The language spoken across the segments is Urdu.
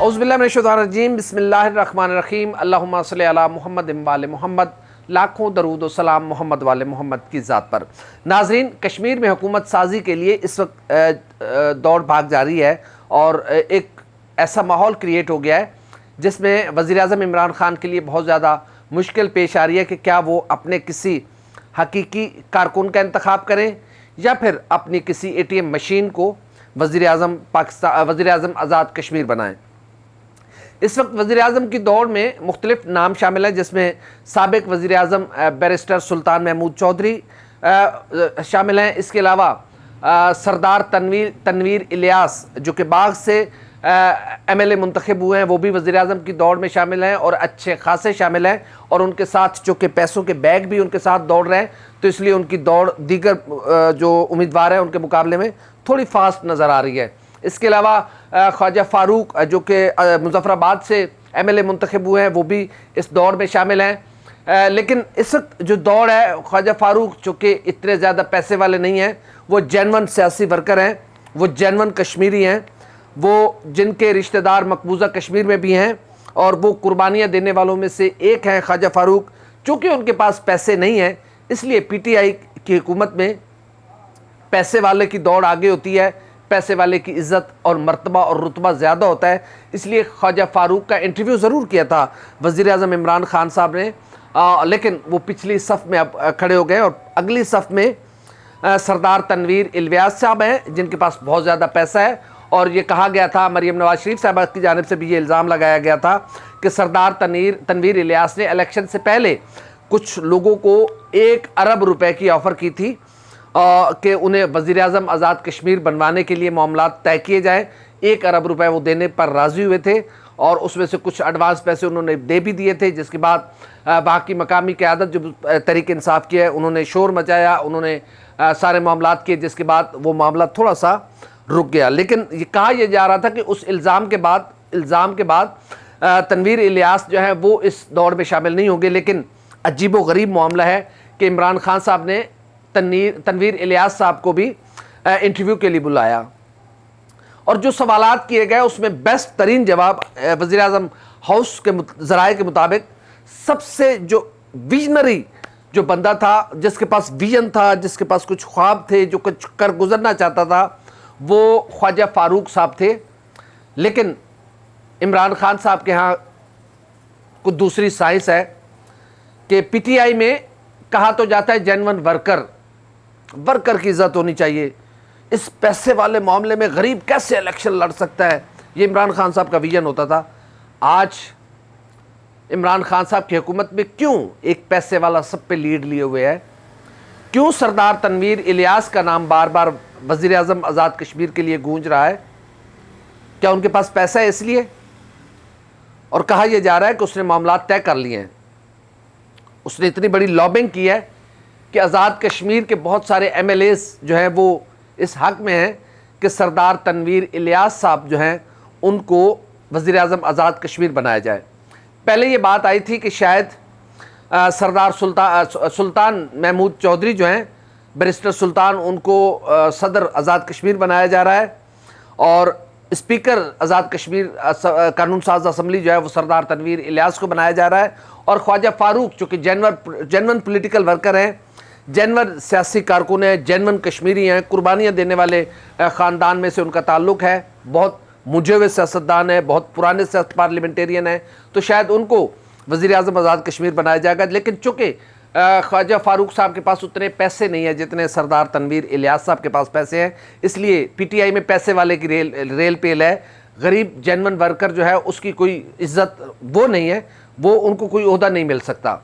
اعوذ باللہ من الشیطان الرجیم، بسم اللہ الرحمن الرحیم، اللہم صلی علی محمد وعلی محمد، لاکھوں درود و سلام محمد والے محمد کی ذات پر۔ ناظرین، کشمیر میں حکومت سازی کے لیے اس وقت دوڑ بھاگ جاری ہے اور ایک ایسا ماحول کریٹ ہو گیا ہے جس میں وزیراعظم عمران خان کے لیے بہت زیادہ مشکل پیش آ رہی ہے کہ کیا وہ اپنے کسی حقیقی کارکن کا انتخاب کریں یا پھر اپنی کسی اے ٹی ایم مشین کو وزیراعظم آزاد کشمیر بنائیں۔ اس وقت وزیراعظم کی دوڑ میں مختلف نام شامل ہیں، جس میں سابق وزیراعظم بیرسٹر سلطان محمود چودھری شامل ہیں۔ اس کے علاوہ سردار تنویر الیاس جو کہ باغ سے ایم ایل اے منتخب ہوئے ہیں، وہ بھی وزیراعظم کی دوڑ میں شامل ہیں اور اچھے خاصے شامل ہیں، اور ان کے ساتھ چونکہ پیسوں کے بیگ بھی ان کے ساتھ دوڑ رہے ہیں تو اس لیے ان کی دوڑ دیگر جو امیدوار ہیں ان کے مقابلے میں تھوڑی فاسٹ نظر آ رہی ہے۔ اس کے علاوہ خواجہ فاروق جو کہ مظفر آباد سے ایم ایل اے منتخب ہوئے ہیں، وہ بھی اس دوڑ میں شامل ہیں۔ لیکن اس وقت جو دوڑ ہے، خواجہ فاروق چونکہ اتنے زیادہ پیسے والے نہیں ہیں، وہ جینون سیاسی ورکر ہیں، وہ جینون کشمیری ہیں، وہ جن کے رشتہ دار مقبوضہ کشمیر میں بھی ہیں اور وہ قربانیاں دینے والوں میں سے ایک ہیں خواجہ فاروق۔ چونکہ ان کے پاس پیسے نہیں ہیں، اس لیے پی ٹی آئی کی حکومت میں پیسے والے کی دوڑ آگے ہوتی ہے، پیسے والے کی عزت اور مرتبہ اور رتبہ زیادہ ہوتا ہے۔ اس لیے خواجہ فاروق کا انٹرویو ضرور کیا تھا وزیراعظم عمران خان صاحب نے، لیکن وہ پچھلی صف میں اب کھڑے ہو گئے اور اگلی صف میں سردار تنویر الیاس صاحب ہیں جن کے پاس بہت زیادہ پیسہ ہے، اور یہ کہا گیا تھا، مریم نواز شریف صاحبہ کی جانب سے بھی یہ الزام لگایا گیا تھا کہ سردار تنویر الیاس نے الیکشن سے پہلے کچھ لوگوں کو 1 ارب روپے کی آفر کی تھی کہ انہیں وزیراعظم آزاد کشمیر بنوانے کے لیے معاملات طے کیے جائیں۔ 1 ارب روپے وہ دینے پر راضی ہوئے تھے اور اس میں سے کچھ ایڈوانس پیسے انہوں نے دے بھی دیے تھے، جس کے بعد وہاں کی مقامی قیادت جو تحریک انصاف کی ہے انہوں نے شور مچایا، انہوں نے سارے معاملات کیے، جس کے بعد وہ معاملہ تھوڑا سا رک گیا۔ لیکن یہ کہا یہ جا رہا تھا کہ اس الزام کے بعد تنویر الیاس جو ہے وہ اس دوڑ میں شامل نہیں ہوں گے۔ لیکن عجیب و غریب معاملہ ہے کہ عمران خان صاحب نے تنویر الیاس صاحب کو بھی انٹرویو کے لیے بلایا اور جو سوالات کیے گئے اس میں بیسٹ ترین جواب وزیراعظم ہاؤس کے ذرائع کے مطابق سب سے جو ویژنری جو بندہ تھا، جس کے پاس ویژن تھا، جس کے پاس کچھ خواب تھے، جو کچھ کر گزرنا چاہتا تھا، وہ خواجہ فاروق صاحب تھے۔ لیکن عمران خان صاحب کے ہاں کچھ دوسری سائنس ہے کہ پی ٹی آئی میں کہا تو جاتا ہے جینون ورکر کی عزت ہونی چاہیے، اس پیسے والے معاملے میں غریب کیسے الیکشن لڑ سکتا ہے، یہ عمران خان صاحب کا ویژن ہوتا تھا۔ آج عمران خان صاحب کی حکومت میں کیوں ایک پیسے والا سب پہ لیڈ لیے ہوئے ہے؟ کیوں سردار تنویر الیاس کا نام بار بار وزیر اعظم آزاد کشمیر کے لیے گونج رہا ہے؟ کیا ان کے پاس پیسہ ہے اس لیے؟ اور کہا یہ جا رہا ہے کہ اس نے معاملات طے کر لیے ہیں، اس نے اتنی بڑی لابنگ کی ہے کہ آزاد کشمیر کے بہت سارے ایم ایل ایز جو ہیں وہ اس حق میں ہیں کہ سردار تنویر الیاس صاحب جو ہیں ان کو وزیر اعظم آزاد کشمیر بنایا جائے۔ پہلے یہ بات آئی تھی کہ شاید سردار سلطان محمود چودھری جو ہیں بیرسٹر سلطان، ان کو صدر آزاد کشمیر بنایا جا رہا ہے، اور اسپیکر آزاد کشمیر قانون ساز اسمبلی جو ہے وہ سردار تنویر الیاس کو بنایا جا رہا ہے، اور خواجہ فاروق چونکہ جینون پولیٹیکل ورکر ہیں، جینون سیاسی کارکن ہیں، جینون کشمیری ہیں، قربانیاں دینے والے خاندان میں سے ان کا تعلق ہے، بہت مجھے ہوئے سیاستدان ہیں، بہت پرانے سیاست پارلیمنٹیرین ہیں، تو شاید ان کو وزیر اعظم آزاد کشمیر بنایا جائے گا۔ لیکن چونکہ خواجہ فاروق صاحب کے پاس اتنے پیسے نہیں ہیں جتنے سردار تنویر الیاس صاحب کے پاس پیسے ہیں، اس لیے پی ٹی آئی میں پیسے والے کی ریل پیل ہے، غریب جینون ورکر جو ہے اس کی کوئی عزت وہ نہیں ہے، وہ ان کو کوئی عہدہ نہیں مل سکتا۔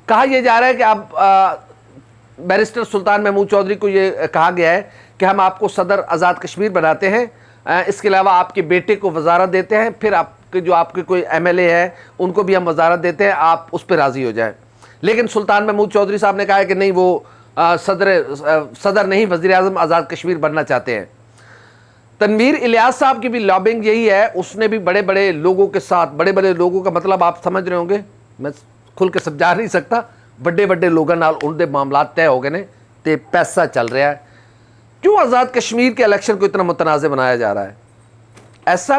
کہا یہ جا رہا ہے کہ اب بیرسٹر سلطان محمود چودھری کو یہ کہا گیا ہے کہ ہم آپ کو صدر آزاد کشمیر بناتے ہیں، اس کے علاوہ آپ کے بیٹے کو وزارت دیتے ہیں، پھر آپ کے کوئی ایم ایل اے ہے ان کو بھی ہم وزارت دیتے ہیں، آپ اس پہ راضی ہو جائیں۔ لیکن سلطان محمود چودھری صاحب نے کہا ہے کہ نہیں، وہ صدر نہیں، وزیر اعظم آزاد کشمیر بننا چاہتے ہیں۔ تنویر الیاس صاحب کی بھی لابنگ یہی ہے، اس نے بھی بڑے بڑے لوگوں کے ساتھ، بڑے بڑے لوگوں کا مطلب آپ سمجھ رہے ہوں گے، میں کھل کے سمجھا نہیں سکتا، بڑے بڑے لوگوں نال ان دے معاملات طے ہو گئے نے تے پیسہ چل رہا ہے۔ کیوں آزاد کشمیر کے الیکشن کو اتنا متنازع بنایا جا رہا ہے؟ ایسا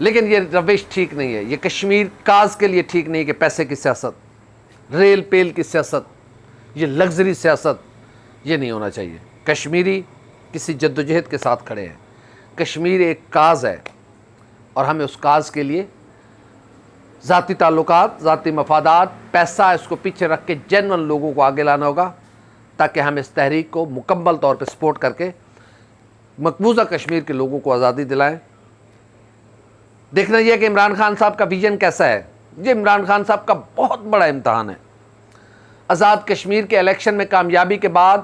لیکن یہ روش ٹھیک نہیں ہے، یہ کشمیر کاز کے لیے ٹھیک نہیں کہ پیسے کی سیاست، ریل پیل کی سیاست، یہ لگژری سیاست، یہ نہیں ہونا چاہیے۔ کشمیری کسی جدوجہد کے ساتھ کھڑے ہیں، کشمیر ایک کاز ہے اور ہمیں اس کاز کے لیے ذاتی تعلقات، ذاتی مفادات، پیسہ اس کو پیچھے رکھ کے جنرل لوگوں کو آگے لانا ہوگا تاکہ ہم اس تحریک کو مکمل طور پہ سپورٹ کر کے مقبوضہ کشمیر کے لوگوں کو آزادی دلائیں۔ دیکھنا یہ ہے کہ عمران خان صاحب کا ویژن کیسا ہے۔ یہ عمران خان صاحب کا بہت بڑا امتحان ہے۔ آزاد کشمیر کے الیکشن میں کامیابی کے بعد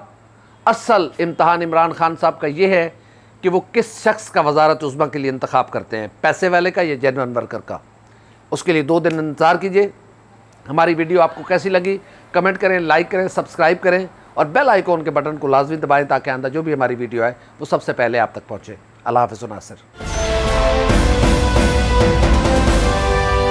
اصل امتحان عمران خان صاحب کا یہ ہے کہ وہ کس شخص کا وزارت عظمیٰ کے لیے انتخاب کرتے ہیں، پیسے والے کا یا جنرل ورکر کا۔ اس کے لیے 2 دن انتظار کیجئے۔ ہماری ویڈیو آپ کو کیسی لگی کمنٹ کریں، لائک کریں، سبسکرائب کریں اور بیل آئیکن کے بٹن کو لازمی دبائیں تاکہ آئندہ جو بھی ہماری ویڈیو ہے وہ سب سے پہلے آپ تک پہنچے۔ اللہ حافظ و ناصر۔